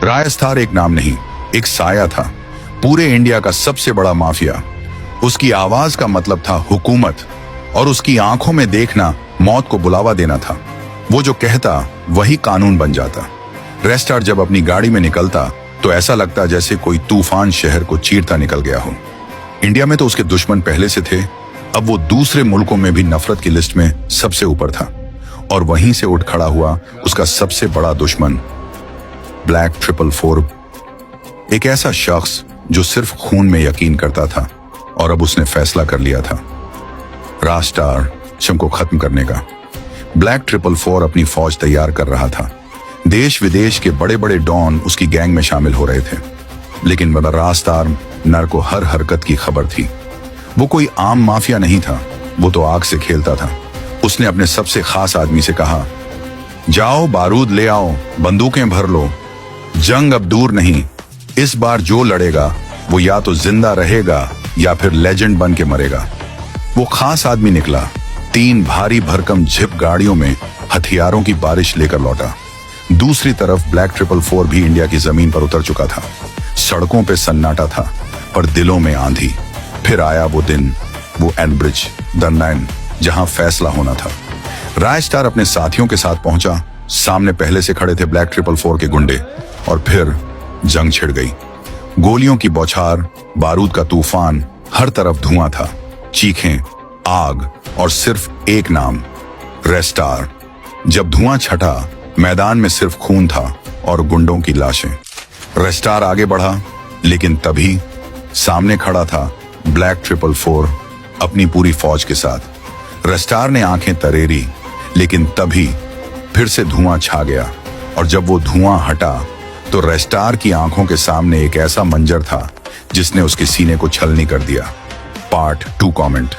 रायस्तार एक नाम नहीं, एक साया था, पूरे इंडिया का सबसे बड़ा माफिया। उसकी आवाज का मतलब था हुकूमत, और उसकी आंखों में देखना मौत को बुलावा देना था। वो जो कहता वही कानून बन जाता। रेस्टार जब अपनी गाड़ी में निकलता तो ऐसा लगता जैसे कोई तूफान शहर को चीरता निकल गया हो। इंडिया में तो उसके दुश्मन पहले से थे, अब वो दूसरे मुल्कों में भी नफरत की लिस्ट में सबसे ऊपर था। और वहीं से उठ खड़ा हुआ उसका सबसे बड़ा दुश्मन, ब्लैक 444, एक ऐसा शख्स जो सिर्फ खून में यकीन करता था, और अब उसने फैसला कर लिया था रास्टार को खत्म करने का। ब्लैक 444 अपनी फौज तैयार कर रहा था। देश विदेश के बड़े बड़े डॉन उसकी गैंग में शामिल हो रहे थे, लेकिन रास्तार नर को हर हरकत की खबर थी। वो कोई आम माफिया नहीं था, वो तो आग से खेलता था। उसने अपने सबसे खास आदमी से कहा, जाओ बारूद ले आओ, बंदूकें भर लो, जंग अब दूर नहीं, इस बार जो लड़ेगा वो या तो जिंदा रहेगा या फिर लेजेंड बन के मरेगा। वो खास आदमी निकला, 3 भारी भरकम जिप गाड़ियों में हथियारों की बारिश लेकर लौटा। दूसरी तरफ ब्लैक 444 भी इंडिया की जमीन पर उतर चुका था। सड़कों पे सन्नाटा था, पर दिलों में आंधी। फिर आया वो दिन, वो एनब्रिज द 9, जहां फैसला होना था। रायस्टार अपने साथियों के साथ पहुंचा। सामने पहले से खड़े थे ब्लैक 444 के गुंडे, और फिर जंग छिड़ गई। गोलियों की बौछार, बारूद का तूफान, हर तरफ धुआं था, चीखें, आग, और सिर्फ एक नाम, रेस्टार। जब धुआं छटा, मैदान में सिर्फ खून था और गुंडों की लाशें। रेस्टार आगे बढ़ा, लेकिन तभी सामने खड़ा था ब्लैक 444 अपनी पूरी फौज के साथ। रेस्टार ने आंखें तरेरी, लेकिन तभी फिर से धुआं छा गया, और जब वो धुआं हटा तो रेस्टार की आंखों के सामने एक ऐसा मंजर था जिसने उसके सीने को छलनी कर दिया। Part 2 comment.